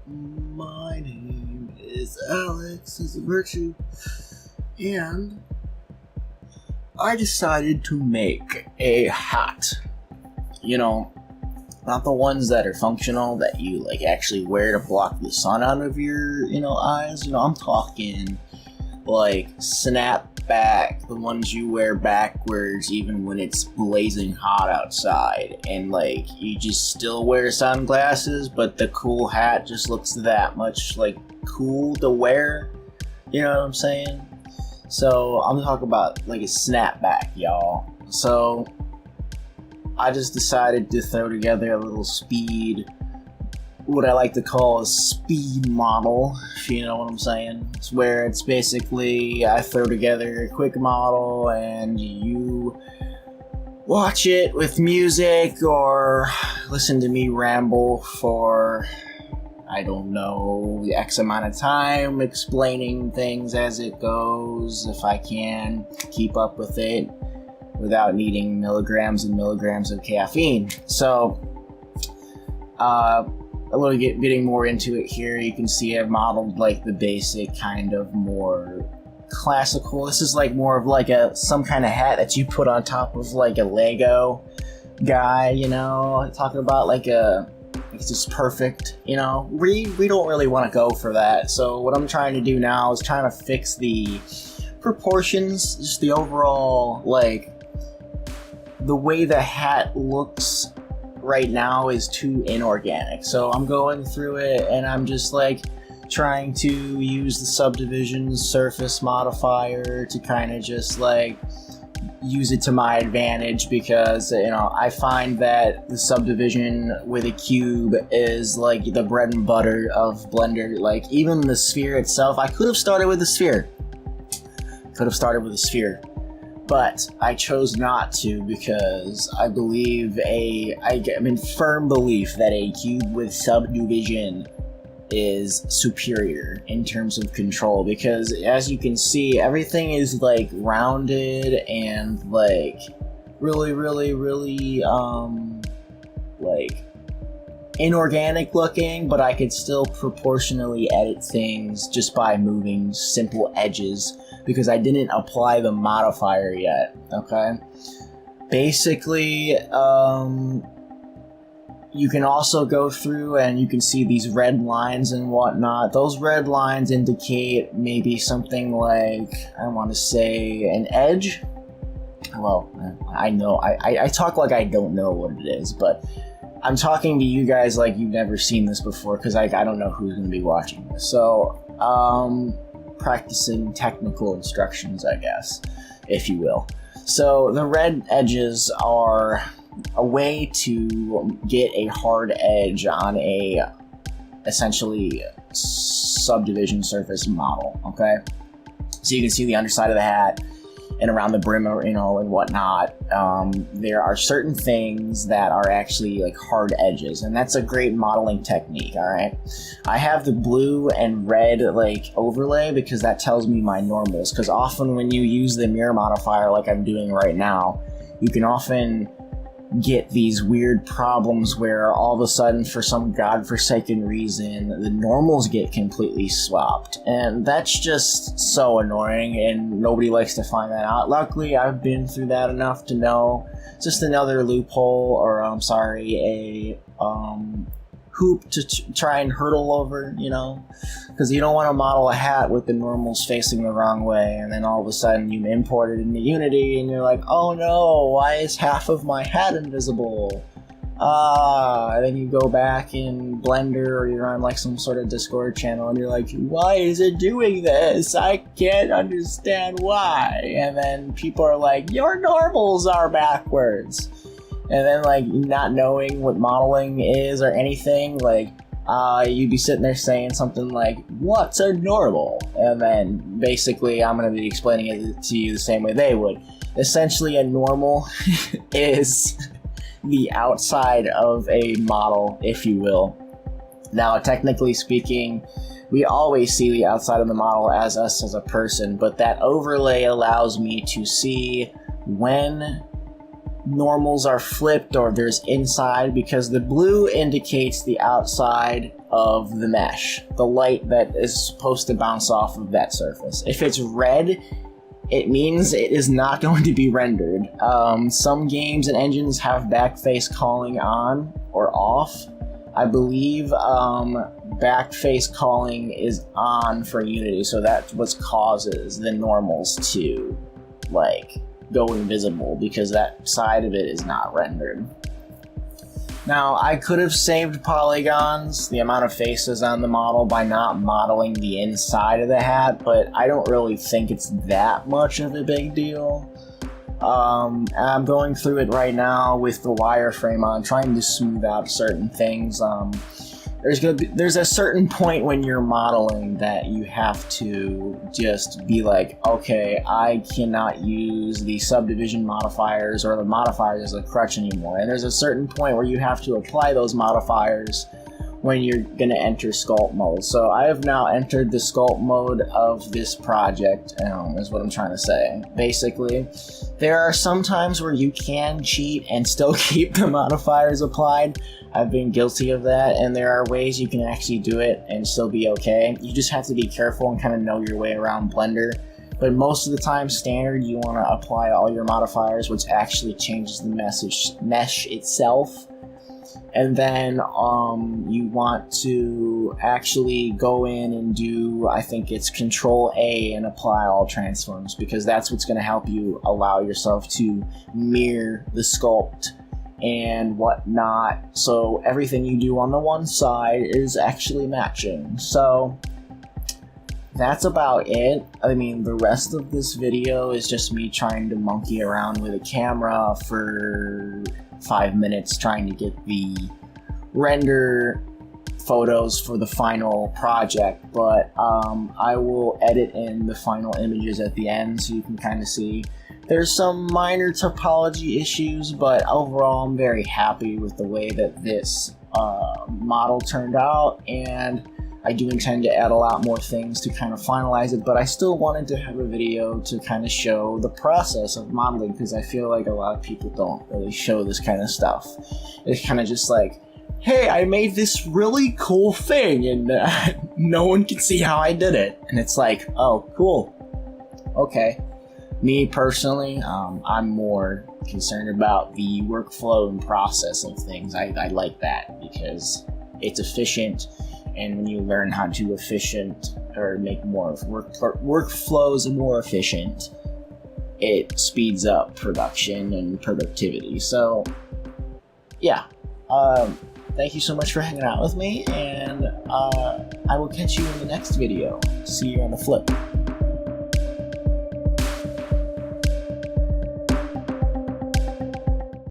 My name is Alex as a virtue, and I decided to make a hat. You know, not the ones that are functional that you like actually wear to block the sun out of your, eyes. I'm talking like Snapback, the ones you wear backwards even when it's blazing hot outside, and like you just still wear sunglasses, but the cool hat just looks that much like cool to wear. You know what I'm saying? So I'm talking about like a snapback, y'all. So I just decided to throw together a little what I like to call a speed model, if you know what I'm saying. It's where it's basically I throw together a quick model and you watch it with music or listen to me ramble for, I don't know, X amount of time explaining things as it goes, if I can keep up with it without needing milligrams and milligrams of caffeine. So, a little getting more into it here, you can see I've modeled like the basic kind of more classical. This is like more of like some kind of hat that you put on top of like a Lego guy, talking about like it's just perfect, we don't really want to go for that. So what I'm trying to do now is trying to fix the proportions, just the overall, like the way the hat looks right now is too inorganic. So I'm going through it and I'm just like trying to use the subdivision surface modifier to kind of just like use it to my advantage, because I find that the subdivision with a cube is like the bread and butter of Blender. Like even the sphere itself, I could have started with a sphere, but I chose not to because I believe I'm in firm belief that a cube with subdivision is superior in terms of control, because as you can see, everything is like rounded and like really like inorganic looking, but I could still proportionally edit things just by moving simple edges because I didn't apply the modifier yet. Okay, basically you can also go through and you can see these red lines and whatnot. Those red lines indicate maybe something like, I want to say, an edge. Well, I know, I talk like I don't know what it is, but I'm talking to you guys like you've never seen this before, because I don't know who's going to be watching this. So, practicing technical instructions, I guess, if you will. So, the red edges are a way to get a hard edge on a essentially subdivision surface model. Okay, so you can see the underside of the hat and around the brim, and whatnot. There are certain things that are actually like hard edges, and that's a great modeling technique. All right, I have the blue and red like overlay because that tells me my normals, because often when you use the mirror modifier like I'm doing right now, you can often get these weird problems where all of a sudden, for some godforsaken reason, the normals get completely swapped, and that's just so annoying, and nobody likes to find that out. Luckily, I've been through that enough to know it's just another loophole, or a hoop to try and hurdle over, because you don't want to model a hat with the normals facing the wrong way, and then all of a sudden you import it into Unity and you're like, oh no, why is half of my hat invisible? And then you go back in Blender, or you're on like some sort of Discord channel and you're like, why is it doing this? I can't understand why. And then people are like, your normals are backwards. And then, like, not knowing what modeling is or anything, like, you'd be sitting there saying something like, what's a normal? And then, basically, I'm going to be explaining it to you the same way they would. Essentially, a normal is the outside of a model, if you will. Now, technically speaking, we always see the outside of the model as us as a person, but that overlay allows me to see when normals are flipped or there's inside, because the blue indicates the outside of the mesh, the light that is supposed to bounce off of that surface. If it's red, it means it is not going to be rendered. Some games and engines have backface calling on or off. I believe backface calling is on for Unity, so that's what causes the normals to like go invisible, because that side of it is not rendered. Now, I could have saved polygons, the amount of faces on the model, by not modeling the inside of the hat, but I don't really think it's that much of a big deal. I'm going through it right now with the wireframe on, trying to smooth out certain things. There's a certain point when you're modeling that you have to just be like, okay, I cannot use the subdivision modifiers or the modifiers as a crutch anymore. And there's a certain point where you have to apply those modifiers when you're going to enter sculpt mode. So I have now entered the sculpt mode of this project, is what I'm trying to say. Basically, there are some times where you can cheat and still keep the modifiers applied. I've been guilty of that, and there are ways you can actually do it and still be okay. You just have to be careful and kind of know your way around Blender. But most of the time, standard, you want to apply all your modifiers, which actually changes the mesh itself. And then you want to actually go in and do, I think it's Control A and apply all transforms, because that's what's going to help you allow yourself to mirror the sculpt and whatnot, so everything you do on the one side is actually matching. So that's about it. I mean, the rest of this video is just me trying to monkey around with a camera for 5 minutes, trying to get the render photos for the final project, but I will edit in the final images at the end so you can kind of see. There's some minor topology issues, but overall I'm very happy with the way that this model turned out, and I do intend to add a lot more things to kind of finalize it, but I still wanted to have a video to kind of show the process of modeling, because I feel like a lot of people don't really show this kind of stuff. It's kind of just like, hey, I made this really cool thing, and no one can see how I did it. And it's like, oh, cool. Okay. Me personally, I'm more concerned about the workflow and process of things. I like that because it's efficient, and when you learn how to make more workflows more efficient, it speeds up production and productivity. So, yeah. Thank you so much for hanging out with me, and I will catch you in the next video. See you on the flip.